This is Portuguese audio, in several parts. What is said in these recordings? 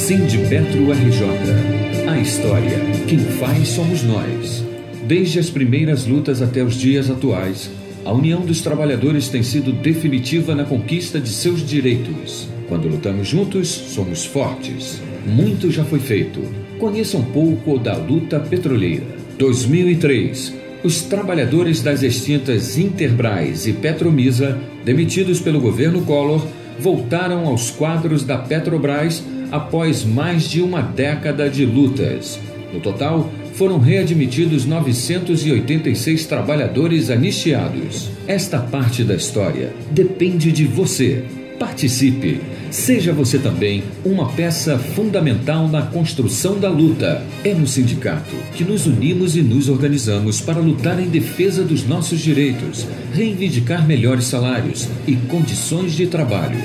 Sindipetro RJ. A história, quem faz somos nós. Desde as primeiras lutas até os dias atuais, a união dos trabalhadores tem sido definitiva na conquista de seus direitos. Quando lutamos juntos, somos fortes. Muito já foi feito. Conheça um pouco da luta petroleira. 2003. Os trabalhadores das extintas Interbras e Petromisa, demitidos pelo governo Collor, voltaram aos quadros da Petrobras após mais de uma década de lutas. No total, foram readmitidos 986 trabalhadores anistiados. Esta parte da história depende de você. Participe. Seja você também uma peça fundamental na construção da luta. É no sindicato que nos unimos e nos organizamos para lutar em defesa dos nossos direitos, reivindicar melhores salários e condições de trabalho.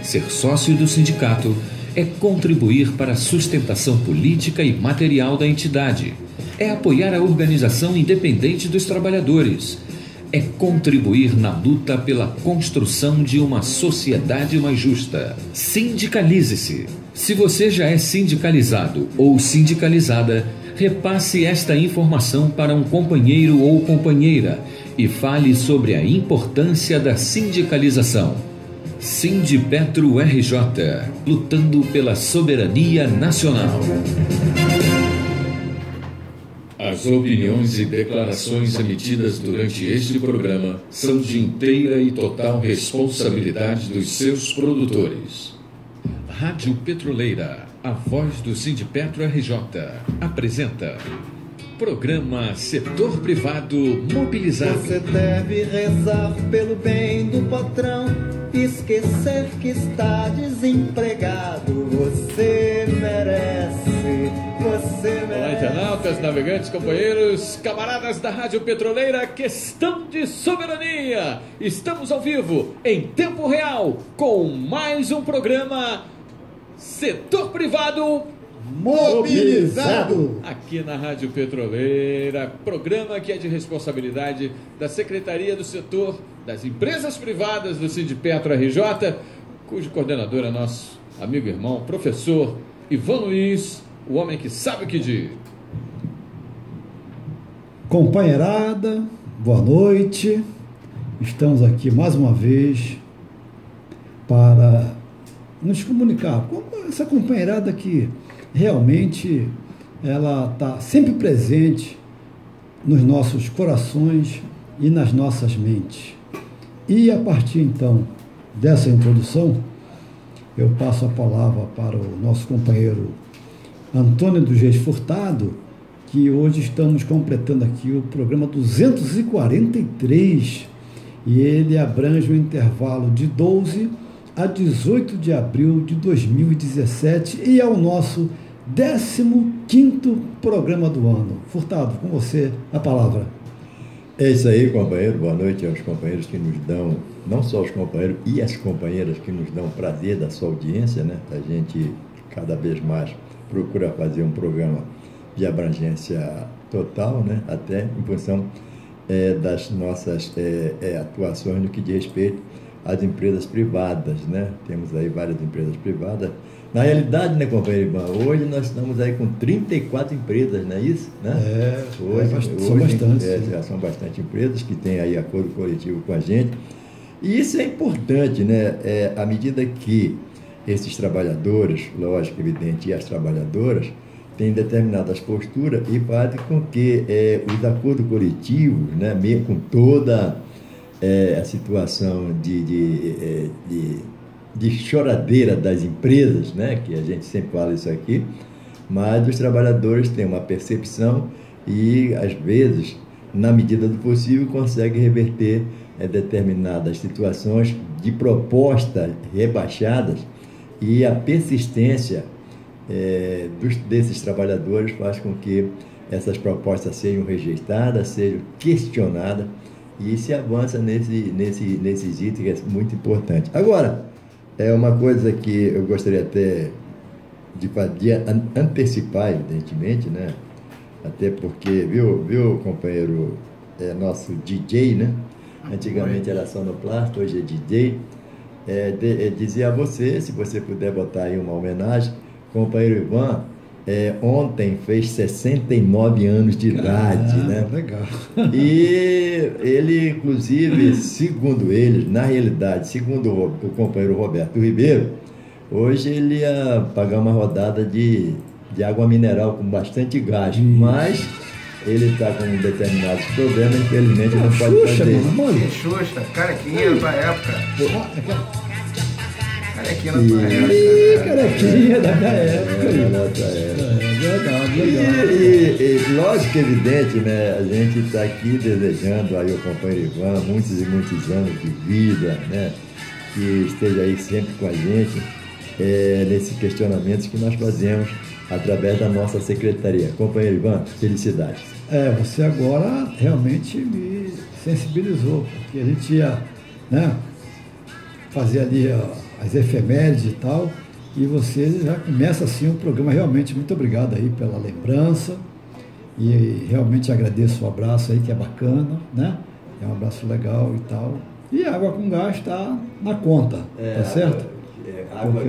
Ser sócio do sindicato é contribuir para a sustentação política e material da entidade. É apoiar a organização independente dos trabalhadores. É contribuir na luta pela construção de uma sociedade mais justa. Sindicalize-se. Se você já é sindicalizado ou sindicalizada, repasse esta informação para um companheiro ou companheira e fale sobre a importância da sindicalização. Sindipetro RJ, lutando pela soberania nacional. As opiniões e declarações emitidas durante este programa são de inteira e total responsabilidade dos seus produtores. Rádio Petroleira, a voz do Sindipetro RJ, apresenta Programa Setor Privado Mobilizado. Você deve rezar pelo bem do patrão, esquecer que está desempregado. Você merece. Olá, internautas, navegantes, companheiros, camaradas da Rádio Petroleira, questão de soberania. Estamos ao vivo, em tempo real, com mais um programa Setor Privado Mobilizado. Aqui na Rádio Petroleira, programa que é de responsabilidade da Secretaria do Setor das Empresas Privadas do Sindipetro RJ, cujo coordenador é nosso amigo e irmão, professor Ivan Luiz, o homem que sabe o que diz. Companheirada, boa noite. Estamos aqui mais uma vez para nos comunicar com essa companheirada que realmente ela está sempre presente nos nossos corações e nas nossas mentes. E a partir então dessa introdução, eu passo a palavra para o nosso companheiro Antônio dos Reis Furtado, que hoje estamos completando aqui o programa 243, e ele abrange o intervalo de 12 a 18 de abril de 2017 e é o nosso 15º programa do ano. Furtado, com você a palavra. É isso aí, companheiro. Boa noite aos companheiros que nos dão, não só os companheiros e as companheiras que nos dão prazer da sua audiência, né? A gente cada vez mais procura fazer um programa de abrangência total, né? Até em função das nossas atuações no que diz respeito às empresas privadas, né? Temos aí várias empresas privadas. Na realidade, né, companheiro Ivan, hoje nós estamos aí com 34 empresas, não é isso? Né? São bastantes. Já são bastante empresas que têm aí acordo coletivo com a gente. E isso é importante, né? À medida que esses trabalhadores, lógico, evidente, e as trabalhadoras, têm determinadas posturas e fazem com que os acordos coletivos, né, mesmo com toda a situação de choradeira das empresas, né, que a gente sempre fala isso aqui, mas os trabalhadores têm uma percepção e, às vezes, na medida do possível, conseguem reverter determinadas situações de propostas rebaixadas, e a persistência desses trabalhadores faz com que essas propostas sejam rejeitadas, sejam questionadas, e se avança nesses itens, que é muito importante. Agora, é uma coisa que eu gostaria até de antecipar, evidentemente, né? Até porque, viu, companheiro, nosso DJ, né? Antigamente era sonoplasta, hoje é DJ. Dizer a você, se você puder botar aí uma homenagem, companheiro Ivan, ontem fez 69 anos de idade, né? Legal. E ele, inclusive, segundo ele, na realidade, segundo o companheiro Roberto Ribeiro, hoje ele ia pagar uma rodada de água mineral com bastante gás, mas ele está com determinados problemas, infelizmente não pode fazer. Que Xuxa, carequinha da tua época. Carequinha da tua época. Carequinha da minha época. Verdade, legal. E lógico que é evidente, né? A gente está aqui desejando aí ao companheiro Ivan muitos e muitos anos de vida, né? Que esteja aí sempre com a gente nesses questionamentos que nós fazemos através da nossa secretaria. Companheiro Ivan, felicidades. Você agora realmente me sensibilizou, porque a gente ia, né, fazer ali as efemérides e tal, e você já começa assim o programa. Realmente, muito obrigado aí pela lembrança, e realmente agradeço o abraço aí, que é bacana, né? É um abraço legal e tal. E a água com gás está na conta, tá certo? Água,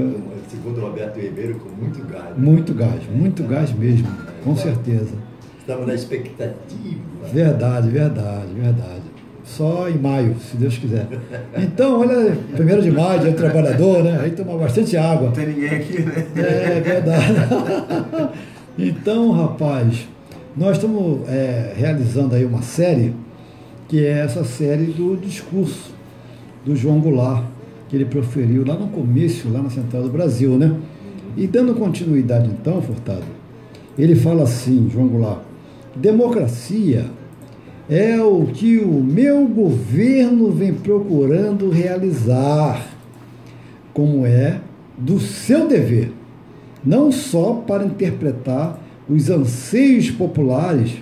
segundo o Roberto Ribeiro, com muito gás. Muito gás mesmo, com certeza. Estamos na expectativa. Verdade. Só em maio, se Deus quiser. Então, olha, 1º de maio, Dia do Trabalhador, né? Aí toma bastante água. Não tem ninguém aqui, né? É verdade. Então, rapaz, nós estamos realizando aí uma série, que é essa série do discurso do João Goulart, que ele proferiu lá no comício, lá na Central do Brasil, né? E dando continuidade então, Furtado, ele fala assim, João Goulart: democracia é o que o meu governo vem procurando realizar, como é do seu dever, não só para interpretar os anseios populares,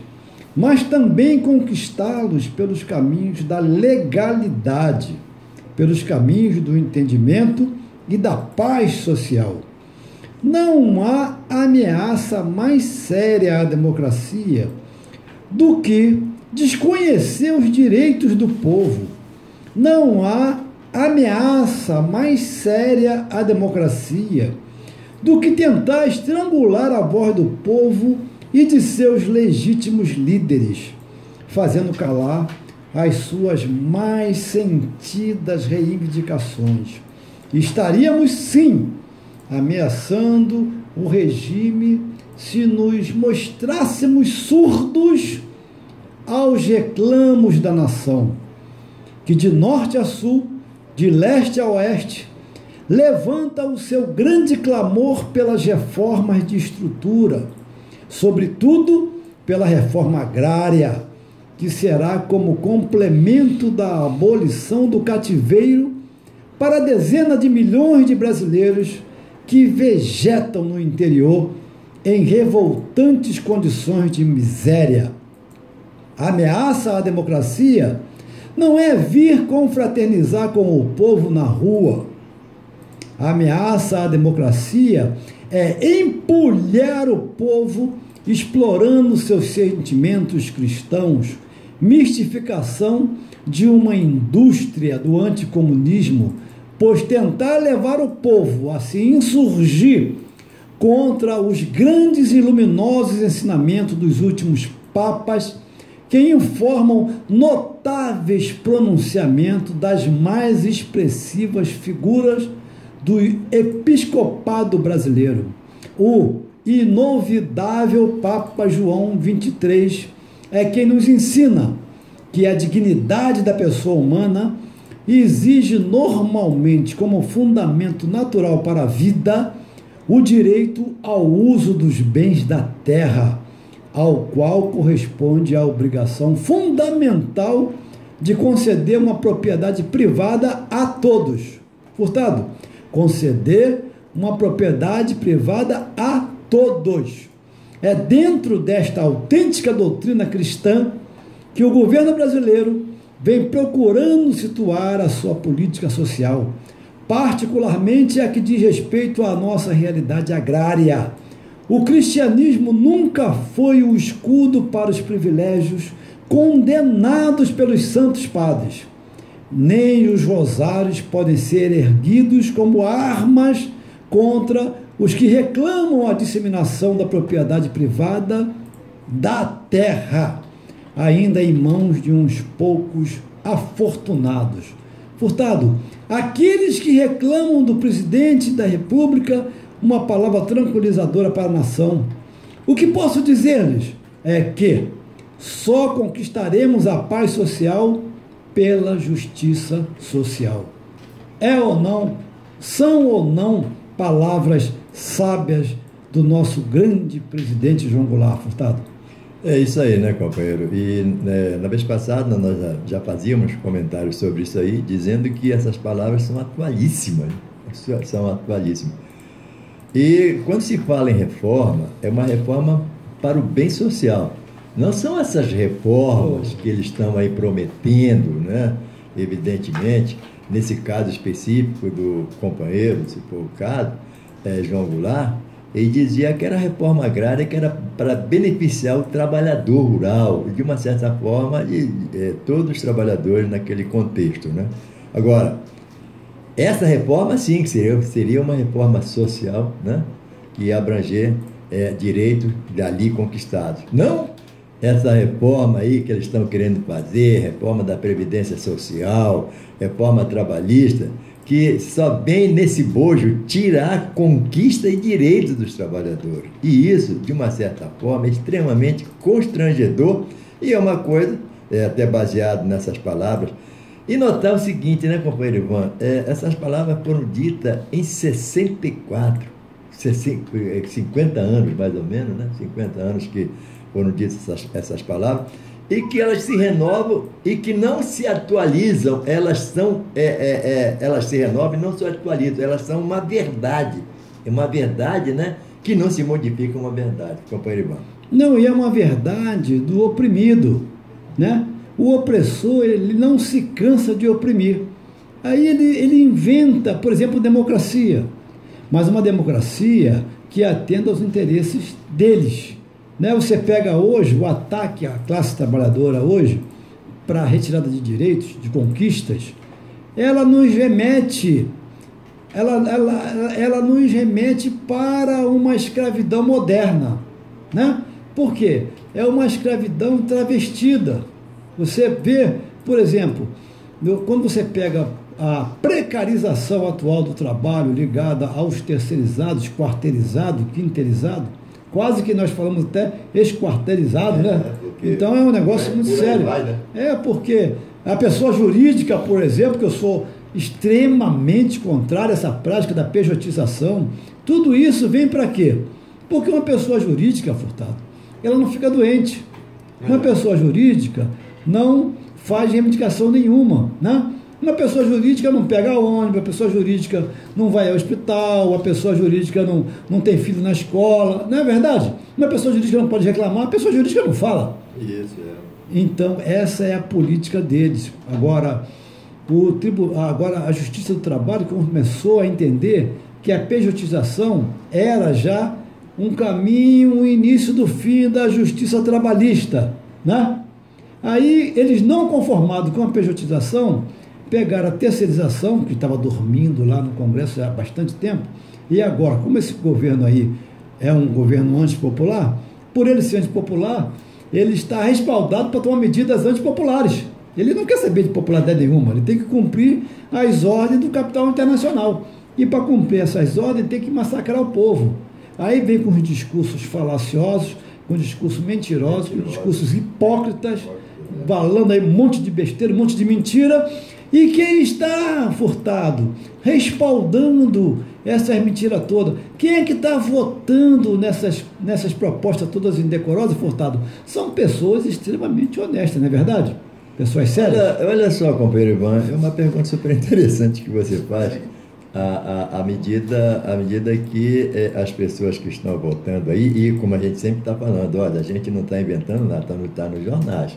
mas também conquistá-los pelos caminhos da legalidade, pelos caminhos do entendimento e da paz social. Não há ameaça mais séria à democracia do que desconhecer os direitos do povo. Não há ameaça mais séria à democracia do que tentar estrangular a voz do povo e de seus legítimos líderes, fazendo calar as suas mais sentidas reivindicações. Estaríamos, sim, ameaçando o regime se nos mostrássemos surdos aos reclamos da nação, que de norte a sul, de leste a oeste, levanta o seu grande clamor pelas reformas de estrutura, sobretudo pela reforma agrária, que será como complemento da abolição do cativeiro para dezenas de milhões de brasileiros que vegetam no interior em revoltantes condições de miséria. A ameaça à democracia não é vir confraternizar com o povo na rua. A ameaça à democracia é empulhar o povo explorando seus sentimentos cristãos, mistificação de uma indústria do anticomunismo, pois tentar levar o povo a se insurgir contra os grandes e luminosos ensinamentos dos últimos papas, que informam notáveis pronunciamentos das mais expressivas figuras do episcopado brasileiro. O inovidável Papa João XXIII é quem nos ensina que a dignidade da pessoa humana exige normalmente como fundamento natural para a vida o direito ao uso dos bens da terra, ao qual corresponde a obrigação fundamental de conceder uma propriedade privada a todos. Furtado, conceder uma propriedade privada a todos. É dentro desta autêntica doutrina cristã que o governo brasileiro vem procurando situar a sua política social, particularmente a que diz respeito à nossa realidade agrária. O cristianismo nunca foi o escudo para os privilégios condenados pelos santos padres. Nem os rosários podem ser erguidos como armas contra os que reclamam a disseminação da propriedade privada da terra, ainda em mãos de uns poucos afortunados. Furtado, aqueles que reclamam do presidente da República uma palavra tranquilizadora para a nação. O que posso dizer-lhes é que só conquistaremos a paz social pela justiça social. É ou não, são ou não palavras sábias do nosso grande presidente João Goulart, Furtado? É isso aí, né, companheiro? E na vez passada nós já fazíamos comentários sobre isso aí, dizendo que essas palavras são atualíssimas. São atualíssimas. E quando se fala em reforma, é uma reforma para o bem social. Não são essas reformas que eles estão aí prometendo, né? Evidentemente, nesse caso específico do companheiro, se for o caso, João Goulart, ele dizia que era reforma agrária, que era para beneficiar o trabalhador rural, de uma certa forma, todos os trabalhadores naquele contexto, né? Agora, essa reforma, sim, seria uma reforma social, né? Que ia abranger direitos dali conquistados. Não essa reforma aí que eles estão querendo fazer, reforma da Previdência Social, reforma trabalhista, que só vem nesse bojo tirar conquista e direitos dos trabalhadores. E isso, de uma certa forma, é extremamente constrangedor e é uma coisa, até baseado nessas palavras. E notar o seguinte, né, companheiro Ivan? Essas palavras foram ditas em 64, 50 anos mais ou menos, né? 50 anos que foram ditas essas palavras, e que elas se renovam e que não se atualizam, elas se renovam e não se atualizam, elas são uma verdade. É uma verdade, né? Que não se modifica, uma verdade, companheiro Ivan. Não, e é uma verdade do oprimido, né? O opressor, ele não se cansa de oprimir. Aí ele inventa, por exemplo, democracia, mas uma democracia que atenda aos interesses deles. Né? Você pega hoje o ataque à classe trabalhadora hoje, para a retirada de direitos, de conquistas, ela nos remete, ela nos remete para uma escravidão moderna. Né? Por quê? É uma escravidão travestida. Você vê, por exemplo, quando você pega a precarização atual do trabalho ligada aos terceirizados, quarteirizados, quinteirizados, quase que nós falamos até esquarteirizado, né? Então é um negócio muito sério. Né? Porque a pessoa jurídica, por exemplo, que eu sou extremamente contrário a essa prática da pejotização, tudo isso vem para quê? Porque uma pessoa jurídica, Furtado, ela não fica doente. Uma pessoa jurídica não faz reivindicação nenhuma, né? Uma pessoa jurídica não pega ônibus, a pessoa jurídica não vai ao hospital, a pessoa jurídica não tem filho na escola, não é verdade? Uma pessoa jurídica não pode reclamar, a pessoa jurídica não fala. Isso, Então, essa é a política deles. Agora, a Justiça do Trabalho começou a entender que a pejotização era já um caminho, um início do fim da justiça trabalhista, né? Aí, eles não conformados com a pejotização, pegaram a terceirização, que estava dormindo lá no Congresso já há bastante tempo, e agora, como esse governo aí é um governo antipopular, por ele ser antipopular, ele está respaldado para tomar medidas antipopulares. Ele não quer saber de popularidade nenhuma, ele tem que cumprir as ordens do capital internacional. E para cumprir essas ordens, tem que massacrar o povo. Aí vem com os discursos falaciosos, com discursos mentirosos, com discursos hipócritas, falando aí um monte de besteira, um monte de mentira. E quem está, Furtado, respaldando essas mentiras todas? Quem é que está votando nessas propostas todas indecorosas, Furtado? São pessoas extremamente honestas, não é verdade? Pessoas sérias. Olha só, companheiro Ivan, é uma pergunta super interessante que você faz. À medida que as pessoas que estão votando aí, e como a gente sempre está falando, olha, a gente não está inventando nada, está nos jornais.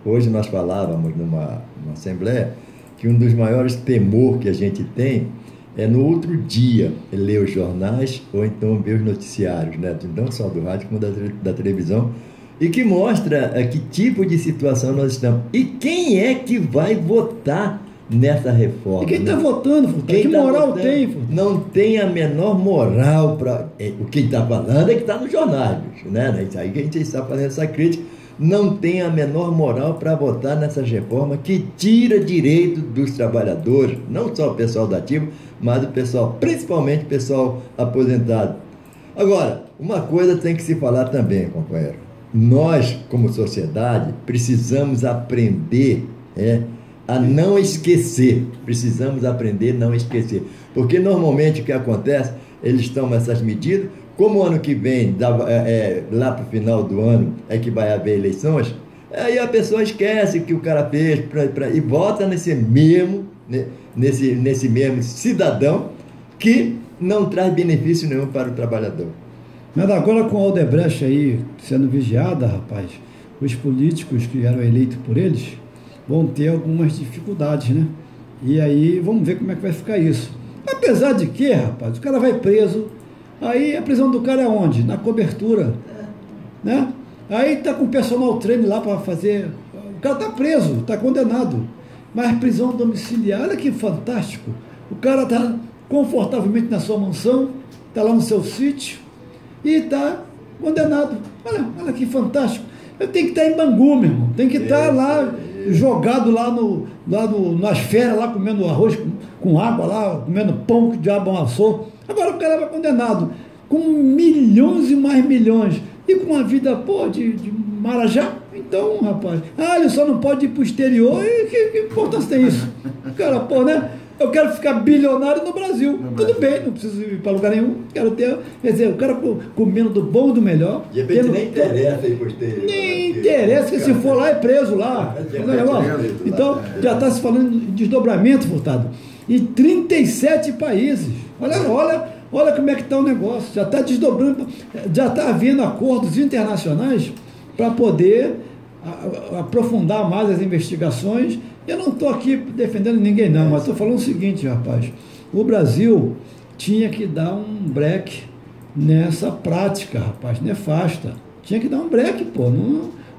Hoje nós falávamos numa assembleia que um dos maiores temor que a gente tem é no outro dia ler os jornais ou então ver os noticiários, né? Não só do rádio como da televisão, e que mostra que tipo de situação nós estamos. E quem é que vai votar nessa reforma. E quem está né? votando, Furtado? Quem Que tá moral votando tem, Furtado? não tem a menor moral para. O que está falando é que está nos jornais, bicho, né? Isso aí que a gente está fazendo essa crítica. Não tem a menor moral para votar nessas reformas que tira direito dos trabalhadores, não só o pessoal da ativa, mas o pessoal, principalmente o pessoal aposentado. Agora, uma coisa tem que se falar também, companheiro. Nós, como sociedade, precisamos aprender a não esquecer. Precisamos aprender a não esquecer. Porque normalmente o que acontece, eles tomam essas medidas, como o ano que vem, lá para o final do ano, é que vai haver eleições, aí a pessoa esquece o que o cara fez e vota nesse mesmo cidadão que não traz benefício nenhum para o trabalhador. Mas agora com a Odebrecht aí sendo vigiada, rapaz, os políticos que eram eleitos por eles vão ter algumas dificuldades, né? E aí vamos ver como é que vai ficar isso. Apesar de que, rapaz, o cara vai preso, aí a prisão do cara é onde? Na cobertura, né? Aí tá com o personal trainer lá para fazer, o cara tá preso, tá condenado, mas prisão domiciliar, olha que fantástico, o cara tá confortavelmente na sua mansão, tá lá no seu sítio e está condenado. Olha que fantástico. Eu tenho que estar em Bangu, meu irmão. Tem que estar lá, jogado lá nas férias, lá comendo arroz com água, lá comendo pão que o diabo amassou. Agora o cara vai condenado com milhões e mais milhões e com uma vida, de marajá. Então, rapaz, ele só não pode ir para o exterior. E que importância tem isso? Cara, né? Eu quero ficar bilionário no Brasil. Tudo bem, não preciso ir para lugar nenhum. Quero ter, quer dizer, eu quero comendo do bom e do melhor. De repente nem interessa ir para o exterior. Nem interessa, que se for lá é preso lá. Então, já está se falando de desdobramento, Furtado. Em 37 países. Olha como é que está o negócio. Já está desdobrando, já está havendo acordos internacionais para poder aprofundar mais as investigações. Eu não estou aqui defendendo ninguém não, mas estou falando o seguinte, rapaz, o Brasil tinha que dar um break nessa prática, rapaz, nefasta. Tinha que dar um break,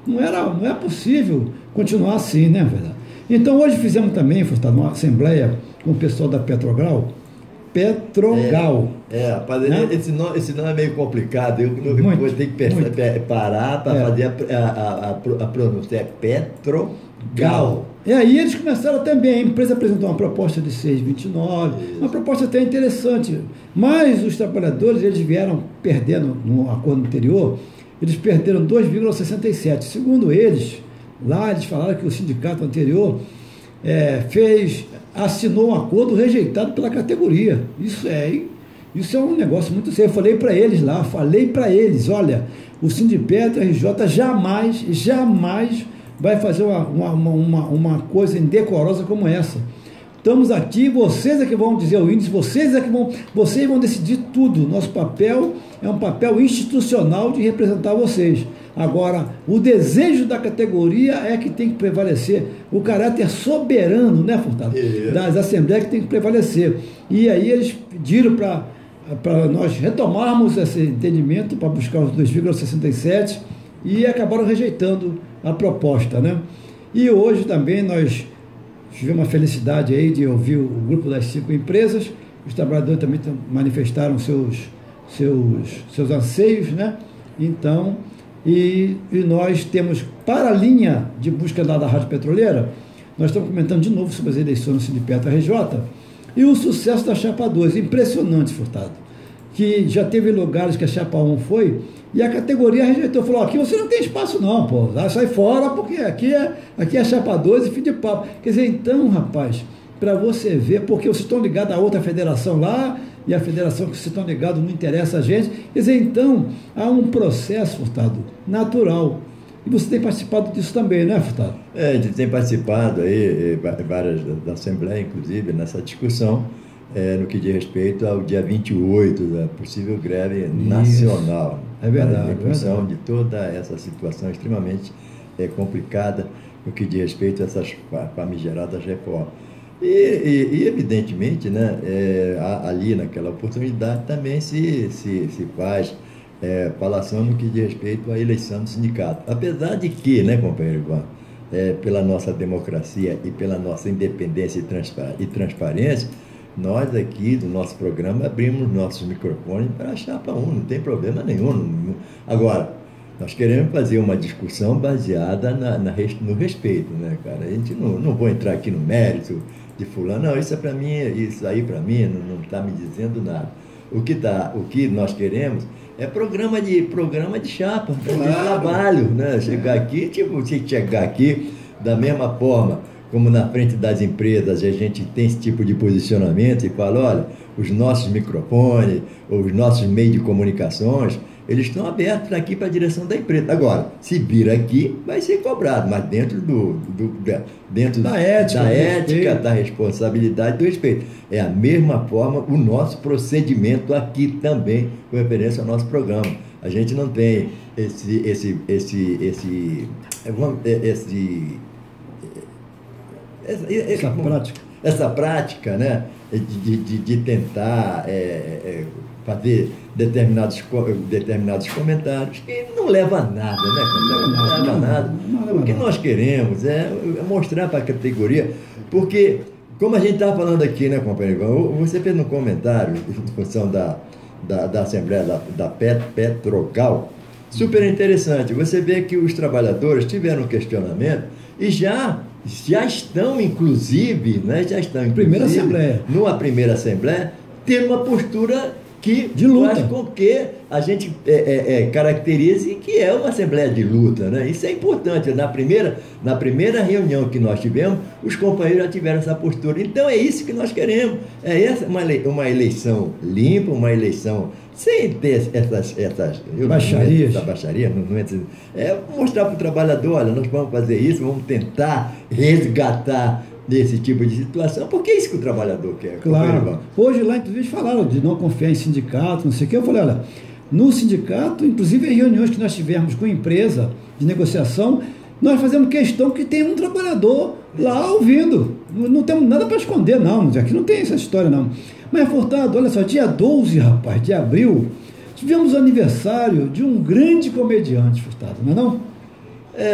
não é possível continuar assim, né, verdade? Então hoje fizemos também, Furtado, uma assembleia com o pessoal da Petrogal, rapaz, né? esse nome é meio complicado, eu vou ter que parar para fazer a pronúncia, é Petrogal. E aí eles começaram também, a empresa apresentou uma proposta de 6,29, uma proposta até interessante, mas os trabalhadores, eles vieram perdendo, no acordo anterior, eles perderam 2,67. Segundo eles, lá eles falaram que o sindicato anterior assinou um acordo rejeitado pela categoria. Isso é um negócio muito sério. Eu falei para eles lá, olha, o Sindipetra RJ jamais vai fazer uma coisa indecorosa como essa. Estamos aqui, vocês é que vão dizer o índice, vocês vão decidir tudo. Nosso papel é um papel institucional de representar vocês. Agora, o desejo da categoria é que tem que prevalecer, o caráter soberano, né, Furtado? Das assembleias que tem que prevalecer. E aí eles pediram para nós retomarmos esse entendimento, para buscar os 2,67 e acabaram rejeitando a proposta, né? E hoje também nós tivemos a felicidade aí de ouvir o grupo das 5 empresas, os trabalhadores também manifestaram seus anseios, né? Então, e nós temos, para a linha de busca da Rádio Petroleira, nós estamos comentando de novo sobre as eleições no Sindipetra RJ e o sucesso da Chapa 2, impressionante, Furtado, que já teve lugares que a Chapa 1 foi, e a categoria rejeitou, falou, aqui você não tem espaço não, sai fora, porque aqui é Chapa 2 e fim de papo. Quer dizer, então, rapaz, para você ver, porque vocês estão ligados a outra federação lá, e a federação que vocês estão ligados não interessa a gente, quer dizer, então, há um processo, Furtado, natural. E você tem participado disso também, né, Furtado? A gente tem participado aí, várias da Assembleia, inclusive, nessa discussão, no que diz respeito ao dia 28, da possível greve nacional. É verdade. Em função de toda essa situação extremamente complicada no que diz respeito a essas famigeradas reformas. E evidentemente, né, ali naquela oportunidade também se faz falação no que diz respeito à eleição do sindicato. Apesar de que, né, companheiro Ivan, pela nossa democracia e pela nossa independência e transparência, nós aqui do nosso programa abrimos nossos microfones para a chapa 1, não tem problema nenhum. Agora, nós queremos fazer uma discussão baseada no respeito, né, cara? A gente não vou entrar aqui no mérito de fulano, não, isso aí para mim não está me dizendo nada. O que nós queremos é programa de chapa, de trabalho, né? Chegar aqui, se chegar aqui da mesma forma como na frente das empresas a gente tem esse tipo de posicionamento e fala, olha, os nossos microfones, os nossos meios de comunicações, eles estão abertos aqui para a direção da empresa. Agora, se vir aqui, vai ser cobrado, mas dentro da ética, da responsabilidade, do respeito. É a mesma forma o nosso procedimento aqui também, com referência ao nosso programa. A gente não tem essa prática, né, de tentar fazer determinados comentários que não leva a nada, né? Não leva a nada. O que nós queremos é mostrar para a categoria, porque, como a gente estava falando aqui, né, companheiro, você fez um comentário em função da Assembleia da Petrocal, super interessante. Você vê que os trabalhadores tiveram um questionamento e já estão, inclusive, numa primeira Assembleia, tendo uma postura de luta, faz com que a gente caracterize que é uma Assembleia de luta, né? Isso é importante. Na primeira reunião que nós tivemos, os companheiros já tiveram essa postura. Então é isso que nós queremos. Uma eleição limpa, uma eleição sem ter essas baixarias. Mostrar para o trabalhador, olha, nós vamos fazer isso, vamos tentar resgatar desse tipo de situação, porque é isso que o trabalhador quer. Claro. Hoje lá, inclusive, falaram de não confiar em sindicato, não sei o que. Eu falei, olha, no sindicato, inclusive em reuniões que nós tivemos com empresa de negociação, nós fazemos questão que tem um trabalhador lá ouvindo. Não temos nada para esconder, não. Aqui não tem essa história, não. Mas, Furtado, olha só, dia 12, rapaz, de abril, tivemos o aniversário de um grande comediante, Furtado, não é não?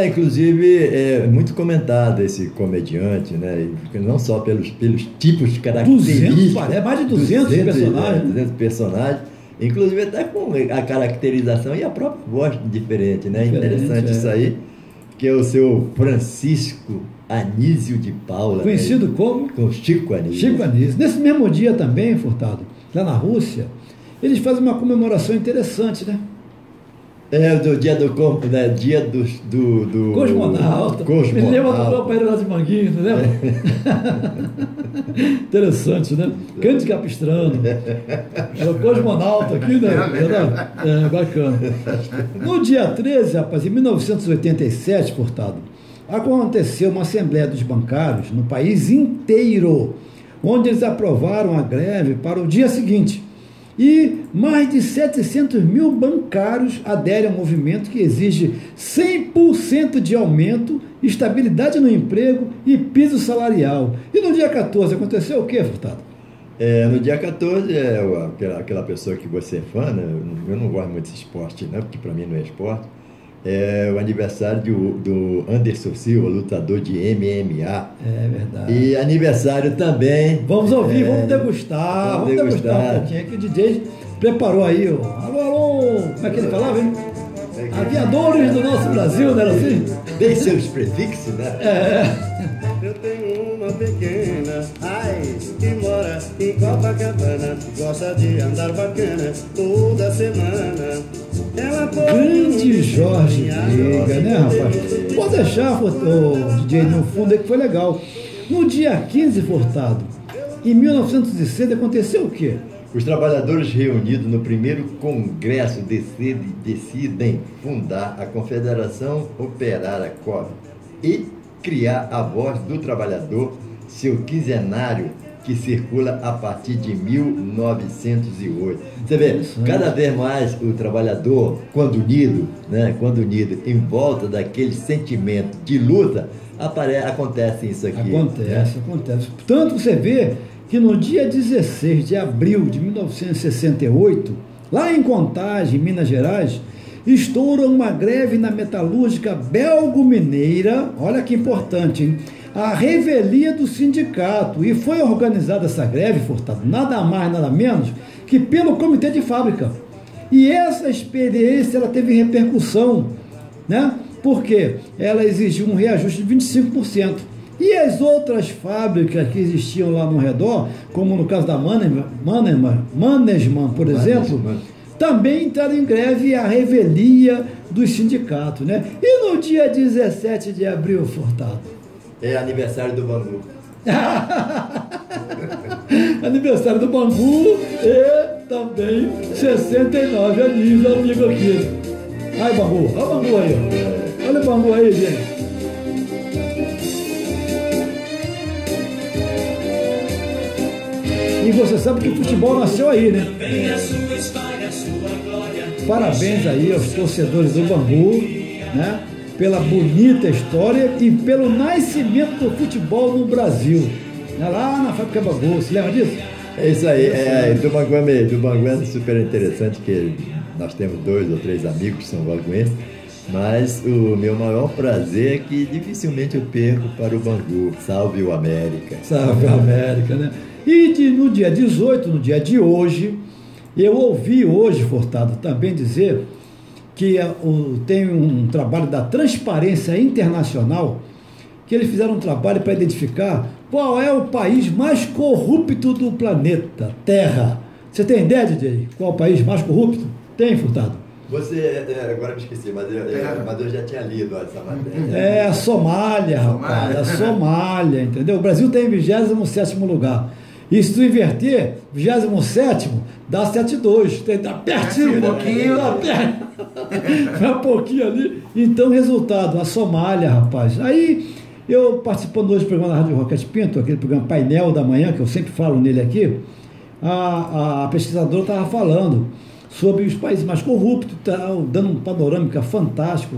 Inclusive, é muito comentado esse comediante, né? Não só pelos tipos de características. Mais de 200 personagens. 200 personagens. Inclusive até com a caracterização e a própria voz diferente, né? Interessante isso aí, que é o seu Francisco Anísio de Paula. Conhecido, né? Como Chico Anísio. Chico Anísio. Nesse mesmo dia também, Furtado, lá na Rússia, eles fazem uma comemoração interessante, né? Do dia do Cosmonauta. Me lembra do companheiro lá de Manguinhos, não lembra? Interessante, né? Cândido Capistrano. Era o cosmonauta aqui, né? Bacana. No dia 13, rapaz, em 1987, Furtado, aconteceu uma Assembleia dos Bancários no país inteiro, onde eles aprovaram a greve para o dia seguinte. E mais de 700 mil bancários aderem ao movimento que exige 100% de aumento, estabilidade no emprego e piso salarial. E no dia 14 aconteceu o quê, Furtado? No dia 14, aquela pessoa que você é fã, né? Eu não gosto muito desse esporte, né? Porque para mim não é esporte. É o aniversário do Anderson Silva, lutador de MMA. É verdade. E aniversário também. Vamos ouvir, vamos degustar. Vamos degustar um pouquinho, que o DJ preparou aí. Alô, como é que ele falava, hein? Aviadores do nosso Brasil, não era assim? Tem seus prefixos, né? Eu tenho uma pequena, que mora em Copacabana, gosta de andar bacana toda semana. Grande Jorge Veiga, né, rapaz? Pode deixar o DJ no fundo aí que foi legal. No dia 15, Furtado, em 1906, aconteceu o quê? Os trabalhadores reunidos no primeiro congresso decidem fundar a Confederação Operária COB e criar a Voz do Trabalhador, seu quinzenário que circula a partir de 1908. Você vê, cada vez mais o trabalhador, quando unido, em volta daquele sentimento de luta, acontece isso aqui. Acontece. Portanto, você vê que no dia 16 de abril de 1968, lá em Contagem, Minas Gerais, estoura uma greve na metalúrgica belgo-mineira, olha que importante, hein? A revelia do sindicato, e foi organizada essa greve, Furtado, nada mais, nada menos, que pelo comitê de fábrica. E essa experiência, ela teve repercussão, né? Porque ela exigiu um reajuste de 25%. E as outras fábricas que existiam lá no redor, como no caso da Mannesmann, por exemplo, também entraram em greve a revelia dos sindicatos, né? E no dia 17 de abril, Furtado? É aniversário do Bangu. Aniversário do Bangu e também 69 aninhos, amigo aqui. Ai, Bangu, olha o Bangu aí, ó. Olha o Bangu aí, gente. E você sabe que o futebol nasceu aí, né? Parabéns aí aos torcedores do Bangu, né? Pela bonita história e pelo nascimento do futebol no Brasil. Lá na fábrica Bangu, você lembra disso? É isso aí, do Bangu é super interessante, que nós temos 2 ou 3 amigos que são banguenses, mas o meu maior prazer é que dificilmente eu perco para o Bangu. Salve o América. Salve o América, né? E no dia 18, no dia de hoje, eu ouvi hoje, Furtado, também dizer que tem um trabalho da Transparência Internacional, que eles fizeram um trabalho para identificar qual é o país mais corrupto do planeta, Terra. Você tem ideia, DJ? Qual é o país mais corrupto? Tem, Furtado? Você, agora me esqueci, mas eu já tinha lido essa matéria. É a Somália, rapaz, a Somália, entendeu? O Brasil tem 27º lugar. E se tu inverter, 27º, dá 72, dá pertinho, um pouquinho. Dá um pouquinho ali. Então, resultado, a Somália, rapaz. Aí, eu participando hoje do programa da Rádio Roquete Pinto, aquele programa Painel da Manhã, que eu sempre falo nele aqui, a pesquisadora estava falando sobre os países mais corruptos, dando um panorâmica fantástico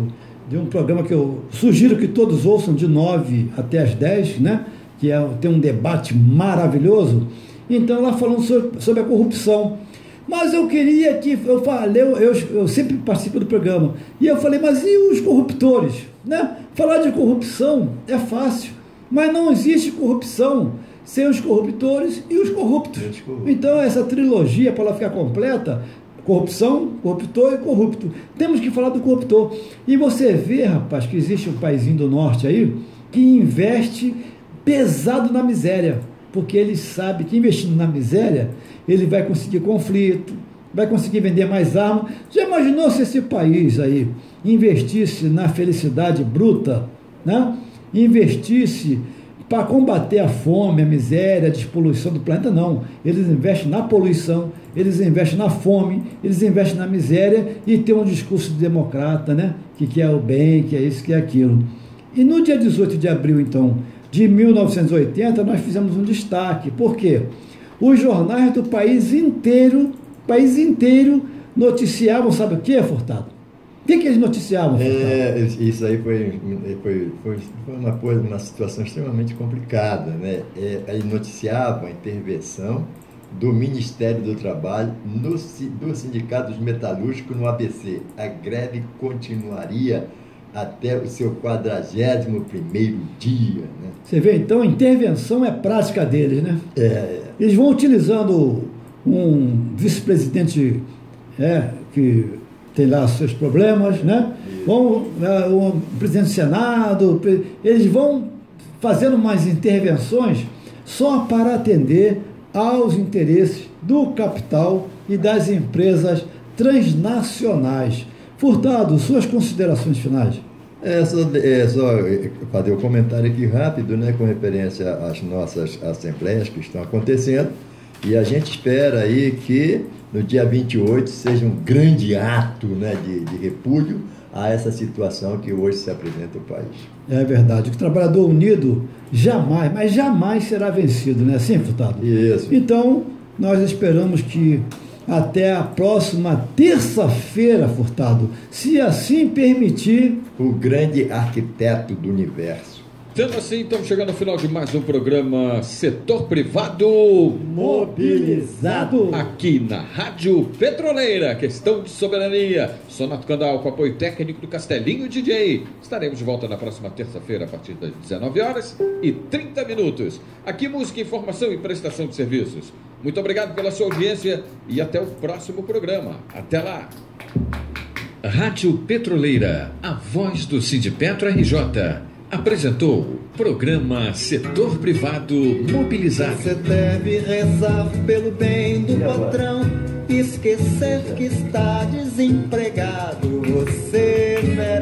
de um programa que eu sugiro que todos ouçam de 9 até as 10, né? Que tem um debate maravilhoso. Então, ela falando sobre a corrupção. Mas eu queria que, eu sempre participo do programa, e eu falei, mas e os corruptores? Né? Falar de corrupção é fácil, mas não existe corrupção sem os corruptores e os corruptos. Então, essa trilogia, para ela ficar completa, corrupção, corruptor e corrupto. Temos que falar do corruptor. E você vê, rapaz, que existe um paizinho do norte aí que investe pesado na miséria, porque ele sabe que investindo na miséria, ele vai conseguir conflito, vai conseguir vender mais armas. Já imaginou se esse país aí investisse na felicidade bruta, né? Investisse para combater a fome, a miséria, a despoluição do planeta? Não. Eles investem na poluição, eles investem na fome, eles investem na miséria e tem um discurso democrata, né? Que quer o bem, que é isso, que é aquilo. E no dia 18 de abril, então, de 1980, nós fizemos um destaque. Por quê? Os jornais do país inteiro noticiavam, sabe o que, Furtado? O que eles noticiavam, Furtado? Isso aí foi uma situação extremamente complicada, né? Eles noticiavam a intervenção do Ministério do Trabalho do Sindicato dos Metalúrgicos no ABC. A greve continuaria até o seu 41º dia, né? Você vê, então, a intervenção é prática deles, né? Eles vão utilizando um vice-presidente que tem lá seus problemas, né? O presidente do Senado, eles vão fazendo umas intervenções só para atender aos interesses do capital e das empresas transnacionais. Furtado, suas considerações finais. Só fazer um comentário aqui rápido, né, com referência às nossas assembleias que estão acontecendo, e a gente espera aí que no dia 28 seja um grande ato, né, de repúdio a essa situação que hoje se apresenta no país. É verdade, o trabalhador unido jamais será vencido, né, assim, Furtado? Isso. Então, nós esperamos que até a próxima terça-feira, Furtado, se assim permitir, o grande arquiteto do universo Sendo assim, estamos chegando ao final de mais um programa Setor Privado Mobilizado. aqui na Rádio Petroleira. Questão de soberania. Sonato Candal com apoio técnico do Castelinho DJ. Estaremos de volta na próxima terça-feira a partir das 19h30. Aqui música, informação e prestação de serviços. Muito obrigado pela sua audiência e até o próximo programa. Até lá. Rádio Petroleira, a voz do Sindipetro RJ. Apresentou o programa Setor Privado Mobilizado. Você deve rezar pelo bem do patrão, esquecer que está desempregado. Você merece